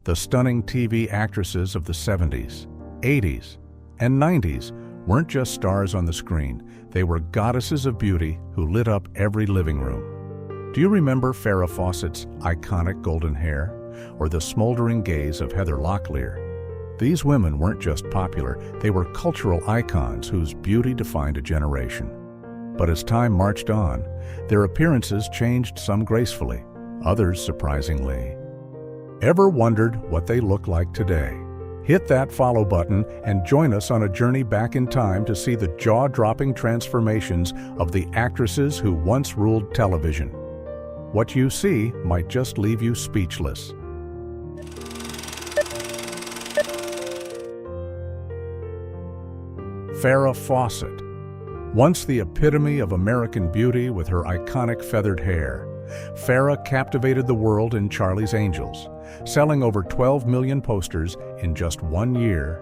The stunning TV actresses of the 70s, 80s, and 90s weren't just stars on the screen, they were goddesses of beauty who lit up every living room. Do you remember Farrah Fawcett's iconic golden hair, or the smoldering gaze of Heather Locklear? These women weren't just popular, they were cultural icons whose beauty defined a generation. But as time marched on, their appearances changed, some gracefully, others surprisingly. Ever wondered what they look like today? Hit that follow button and join us on a journey back in time to see the jaw-dropping transformations of the actresses who once ruled television. What you see might just leave you speechless. Farrah Fawcett. Once the epitome of American beauty with her iconic feathered hair, Farrah captivated the world in Charlie's Angels, selling over 12 million posters in just 1 year.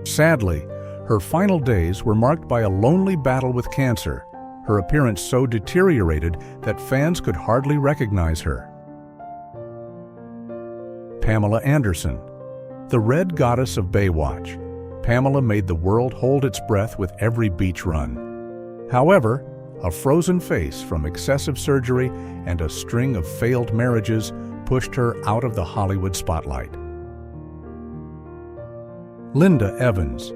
Sadly, her final days were marked by a lonely battle with cancer, her appearance so deteriorated that fans could hardly recognize her. Pamela Anderson. The red goddess of Baywatch, Pamela made the world hold its breath with every beach run. However, a frozen face from excessive surgery and a string of failed marriages pushed her out of the Hollywood spotlight. Linda Evans.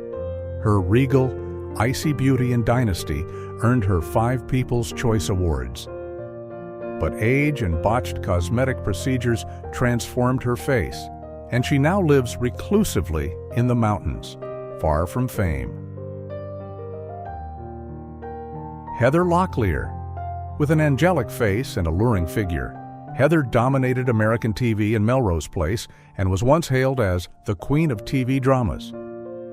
Her regal, icy beauty and dynasty earned her 5 People's Choice Awards. But age and botched cosmetic procedures transformed her face, and she now lives reclusively in the mountains, far from fame. Heather Locklear. With an angelic face and alluring figure, Heather dominated American TV in Melrose Place and was once hailed as the queen of TV dramas.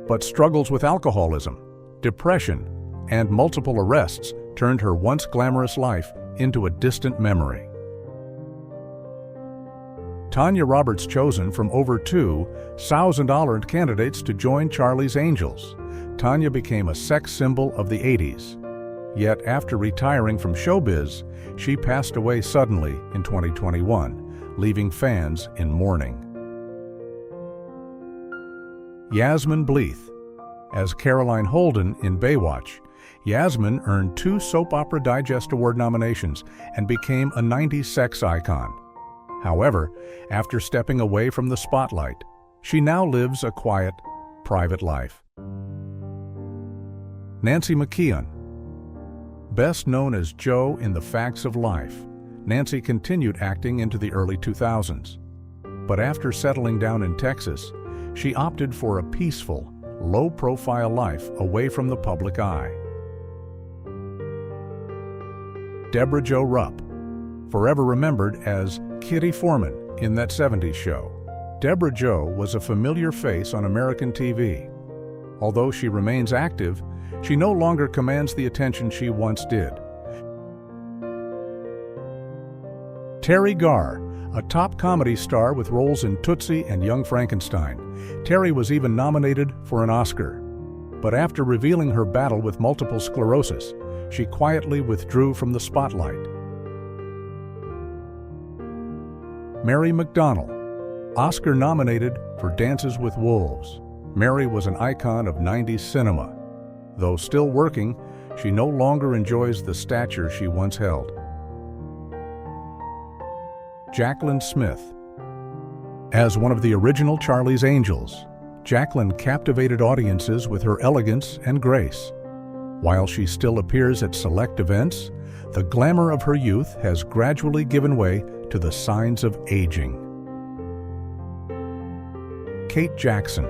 But struggles with alcoholism, depression, and multiple arrests turned her once glamorous life into a distant memory. Tanya Roberts, chosen from over 2,000 candidates to join Charlie's Angels, Tanya became a sex symbol of the 80s. Yet after retiring from showbiz, she passed away suddenly in 2021, leaving fans in mourning. Yasmin Bleeth. As Caroline Holden in Baywatch, Yasmin earned 2 Soap Opera Digest Award nominations and became a 90s sex icon. However, after stepping away from the spotlight, she now lives a quiet, private life. Nancy McKeon. Best known as Jo in The Facts of Life, Nancy continued acting into the early 2000s. But after settling down in Texas, she opted for a peaceful, low-profile life away from the public eye. Deborah Jo Rupp. Forever remembered as Kitty Foreman in That 70s Show, Deborah Jo was a familiar face on American TV. Although she remains active, she no longer commands the attention she once did. Terry Garr. A top comedy star with roles in Tootsie and Young Frankenstein, Terry was even nominated for an Oscar. But after revealing her battle with multiple sclerosis, she quietly withdrew from the spotlight. Mary McDonnell. Oscar-nominated for Dances with Wolves, Mary was an icon of 90s cinema. Though still working, she no longer enjoys the stature she once held. Jaclyn Smith. As one of the original Charlie's Angels, Jaclyn captivated audiences with her elegance and grace. While she still appears at select events, the glamour of her youth has gradually given way to the signs of aging. Kate Jackson.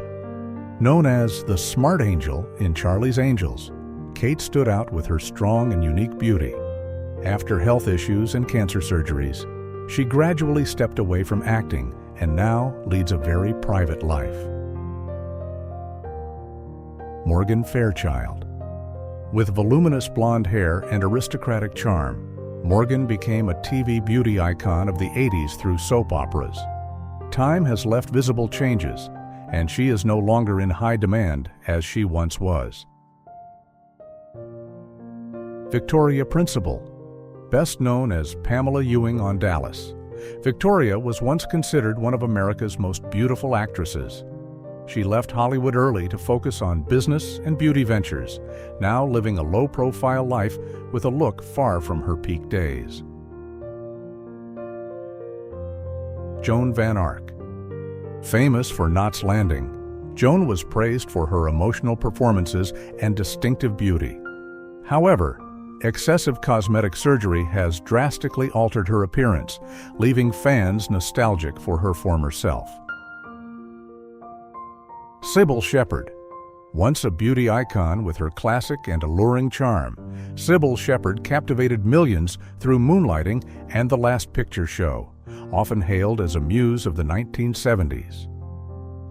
Known as the Smart Angel in Charlie's Angels, Kate stood out with her strong and unique beauty. After health issues and cancer surgeries, she gradually stepped away from acting and now leads a very private life. Morgan Fairchild. With voluminous blonde hair and aristocratic charm, Morgan became a TV beauty icon of the 80s through soap operas. Time has left visible changes, and she is no longer in high demand as she once was. Victoria Principal. Best known as Pamela Ewing on Dallas, Victoria was once considered one of America's most beautiful actresses. She left Hollywood early to focus on business and beauty ventures, now living a low-profile life with a look far from her peak days. Joan Van Ark. Famous for Knots Landing, Joan was praised for her emotional performances and distinctive beauty. However, excessive cosmetic surgery has drastically altered her appearance, leaving fans nostalgic for her former self. Sybil Shepherd. Once a beauty icon with her classic and alluring charm, Sybil Shepherd captivated millions through Moonlighting and The Last Picture Show, often hailed as a muse of the 1970s.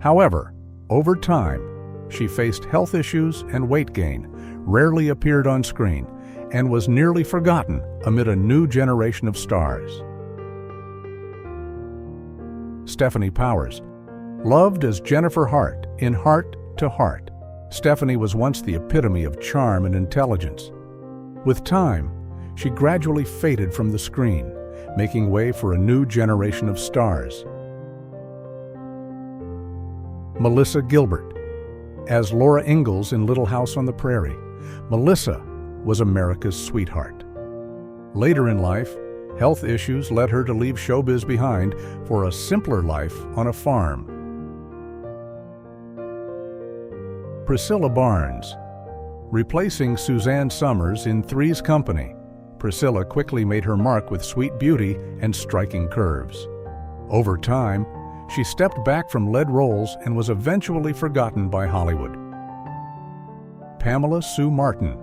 However, over time, she faced health issues and weight gain, rarely appeared on screen, and was nearly forgotten amid a new generation of stars. Stephanie Powers. Loved as Jennifer Hart in Heart to Heart, Stephanie was once the epitome of charm and intelligence. With time, she gradually faded from the screen, making way for a new generation of stars. Melissa Gilbert. As Laura Ingalls in Little House on the Prairie, Melissa was America's sweetheart. Later in life, health issues led her to leave showbiz behind for a simpler life on a farm. Priscilla Barnes. Replacing Suzanne Summers in Three's Company, Priscilla quickly made her mark with sweet beauty and striking curves. Over time, she stepped back from lead roles and was eventually forgotten by Hollywood. Pamela Sue Martin.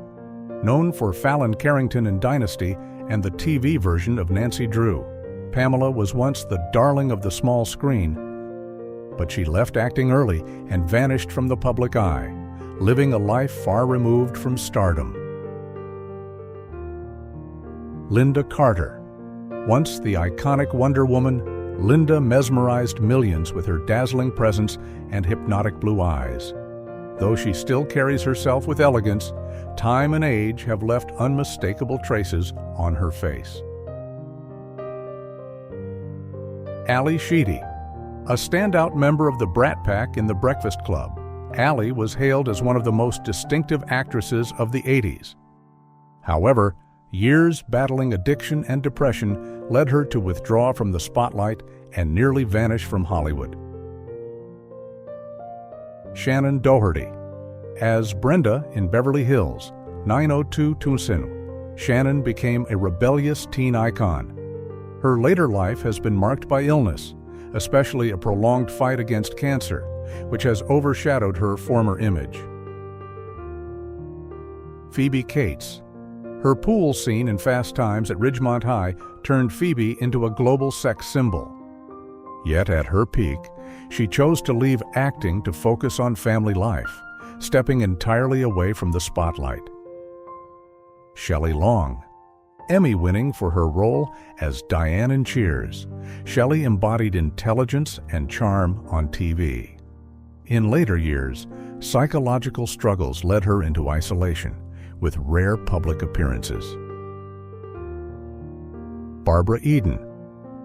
Known for Fallon Carrington in Dynasty and the TV version of Nancy Drew, Pamela was once the darling of the small screen, but she left acting early and vanished from the public eye, living a life far removed from stardom. Linda Carter. Once the iconic Wonder Woman, Linda mesmerized millions with her dazzling presence and hypnotic blue eyes. Though she still carries herself with elegance, time and age have left unmistakable traces on her face. Ally Sheedy. A standout member of the Brat Pack in The Breakfast Club, Ally was hailed as one of the most distinctive actresses of the 80s. However, years battling addiction and depression led her to withdraw from the spotlight and nearly vanish from Hollywood. Shannon Doherty. As Brenda in Beverly Hills 90210, Shannon became a rebellious teen icon. Her later life has been marked by illness, especially a prolonged fight against cancer, which has overshadowed her former image. Phoebe Cates. Her pool scene in Fast Times at Ridgemont High turned Phoebe into a global sex symbol. Yet at her peak, she chose to leave acting to focus on family life, stepping entirely away from the spotlight. Shelley Long. Emmy-winning for her role as Diane in Cheers, Shelley embodied intelligence and charm on TV. In later years, psychological struggles led her into isolation, with rare public appearances. Barbara Eden.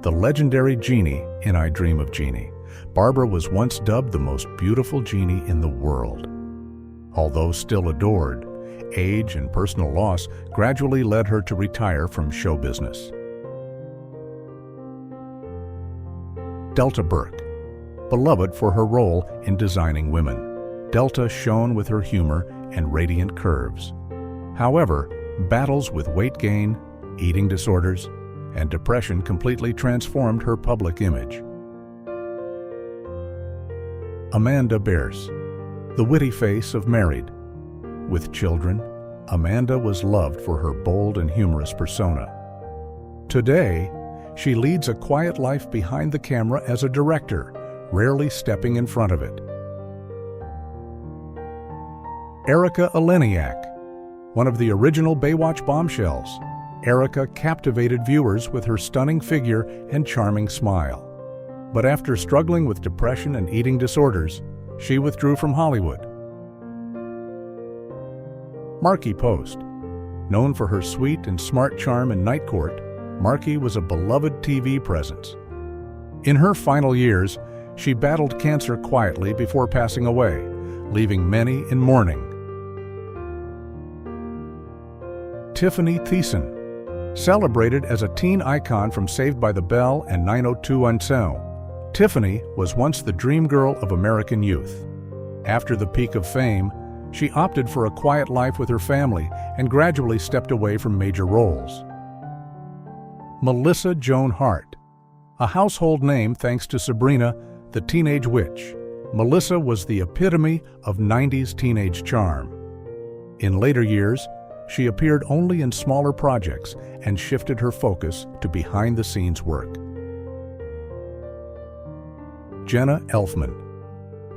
The legendary Jeannie in I Dream of Jeannie, Barbara was once dubbed the most beautiful genie in the world. Although still adored, age and personal loss gradually led her to retire from show business. Delta Burke. Beloved for her role in Designing Women, Delta shone with her humor and radiant curves. However, battles with weight gain, eating disorders, and depression completely transformed her public image. Amanda Bearse. The witty face of Married. With children, Amanda was loved for her bold and humorous persona. Today, she leads a quiet life behind the camera as a director, rarely stepping in front of it. Erika Eleniak. One of the original Baywatch bombshells, Erika captivated viewers with her stunning figure and charming smile. But after struggling with depression and eating disorders, she withdrew from Hollywood. Markie Post. Known for her sweet and smart charm in Night Court, Markey was a beloved TV presence. In her final years, she battled cancer quietly before passing away, leaving many in mourning. Tiffany Thiessen. Celebrated as a teen icon from Saved by the Bell and 90210, Tiffany was once the dream girl of American youth. After the peak of fame, she opted for a quiet life with her family and gradually stepped away from major roles. Melissa Joan Hart. A household name thanks to Sabrina, the Teenage Witch, Melissa was the epitome of 90s teenage charm. In later years, she appeared only in smaller projects and shifted her focus to behind-the-scenes work. Jenna Elfman.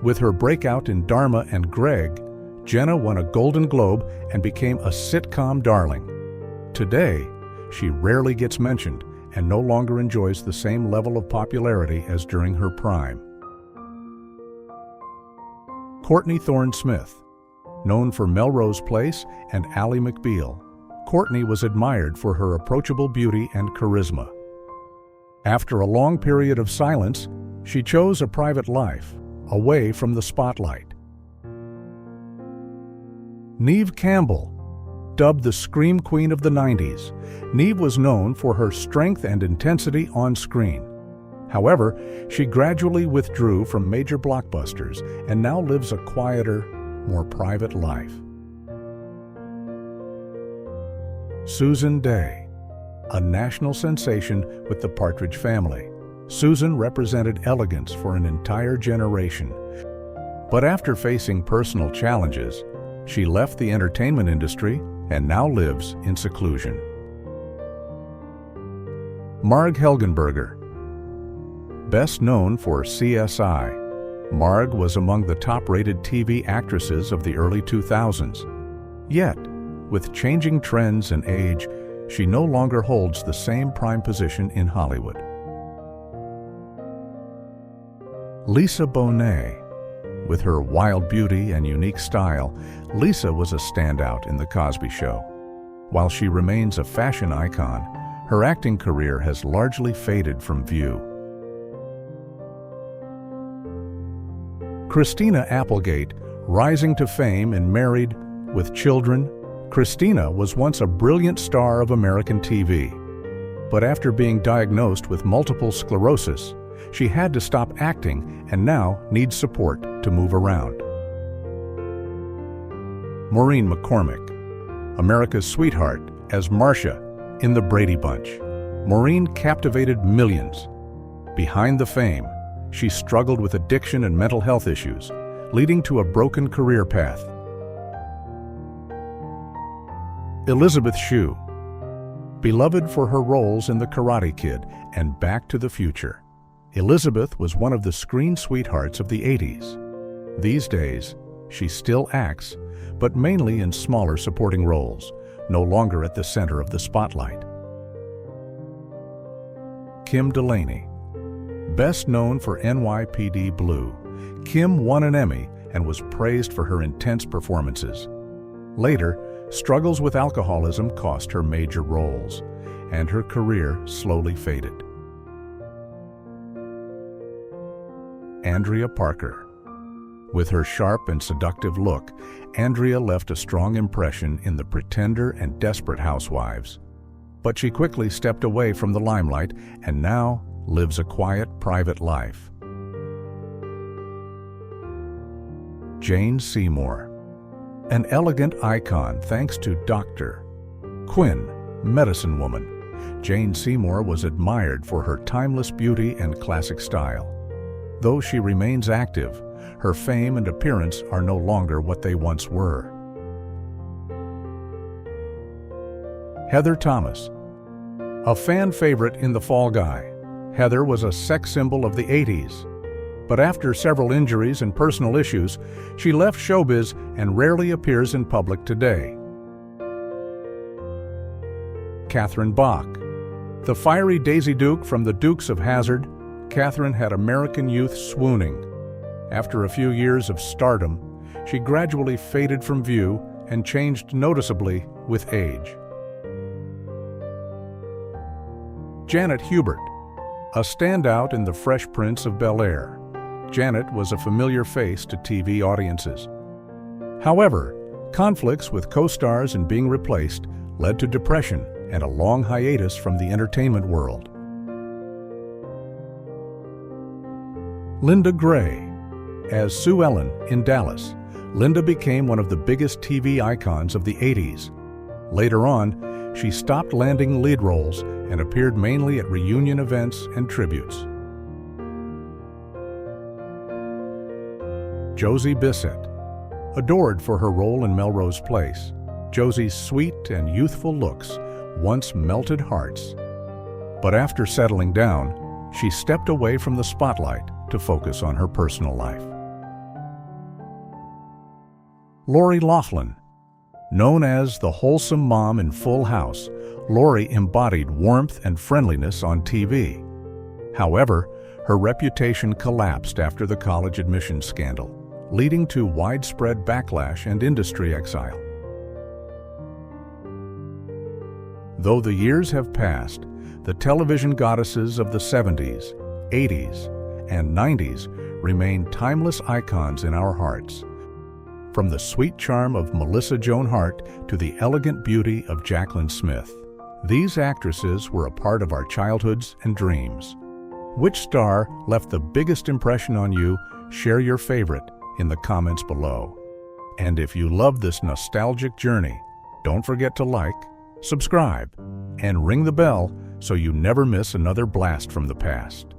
With her breakout in Dharma and Greg, Jenna won a Golden Globe and became a sitcom darling. Today, she rarely gets mentioned and no longer enjoys the same level of popularity as during her prime. Courtney Thorne Smith. Known for Melrose Place and Ally McBeal, Courtney was admired for her approachable beauty and charisma. After a long period of silence, she chose a private life, away from the spotlight. Neve Campbell. Dubbed the Scream Queen of the 90s, Neve was known for her strength and intensity on screen. However, she gradually withdrew from major blockbusters and now lives a quieter, more private life. Susan Dey. A national sensation with the Partridge Family, Susan represented elegance for an entire generation. But after facing personal challenges, she left the entertainment industry and now lives in seclusion. Marg Helgenberger. Best known for CSI, Marg was among the top-rated TV actresses of the early 2000s. Yet, with changing trends and age, she no longer holds the same prime position in Hollywood. Lisa Bonet. With her wild beauty and unique style, Lisa was a standout in The Cosby Show. While she remains a fashion icon, her acting career has largely faded from view. Christina Applegate. Rising to fame and married with children, Christina was once a brilliant star of American TV. But after being diagnosed with multiple sclerosis, she had to stop acting and now needs support to move around. Maureen McCormick. America's sweetheart as Marcia in The Brady Bunch, Maureen captivated millions. Behind the fame, she struggled with addiction and mental health issues, leading to a broken career path. Elizabeth Shue. Beloved for her roles in The Karate Kid and Back to the Future, Elizabeth was one of the screen sweethearts of the 80s. These days, she still acts, but mainly in smaller supporting roles, no longer at the center of the spotlight. Kim Delaney. Best known for NYPD Blue, Kim won an Emmy and was praised for her intense performances. Later, struggles with alcoholism cost her major roles, and her career slowly faded. Andrea Parker. With her sharp and seductive look, Andrea left a strong impression in The Pretender and Desperate Housewives. But she quickly stepped away from the limelight and now lives a quiet, private life. Jane Seymour. An elegant icon thanks to Dr. Quinn, Medicine Woman, Jane Seymour was admired for her timeless beauty and classic style. Though she remains active, her fame and appearance are no longer what they once were. Heather Thomas. A fan favorite in The Fall Guy, Heather was a sex symbol of the 80s. But after several injuries and personal issues, she left showbiz and rarely appears in public today. Catherine Bach. The fiery Daisy Duke from The Dukes of Hazzard, Catherine had American youth swooning. After a few years of stardom, she gradually faded from view and changed noticeably with age. Janet Hubert, a standout in The Fresh Prince of Bel-Air. Janet was a familiar face to TV audiences. However, conflicts with co-stars and being replaced led to depression and a long hiatus from the entertainment world. Linda Gray. As Sue Ellen in Dallas, Linda became one of the biggest TV icons of the 80s. Later on, she stopped landing lead roles and appeared mainly at reunion events and tributes. Josie Bissett. Adored for her role in Melrose Place, Josie's sweet and youthful looks once melted hearts. But after settling down, she stepped away from the spotlight to focus on her personal life. Lori Loughlin. Known as the wholesome mom in Full House, Lori embodied warmth and friendliness on TV. However, her reputation collapsed after the college admissions scandal, leading to widespread backlash and industry exile. Though the years have passed, the television goddesses of the 70s, 80s, and 90s remain timeless icons in our hearts. From the sweet charm of Melissa Joan Hart to the elegant beauty of Jaclyn Smith, these actresses were a part of our childhoods and dreams. Which star left the biggest impression on you? Share your favorite in the comments below. And if you love this nostalgic journey, don't forget to like, subscribe, and ring the bell so you never miss another blast from the past.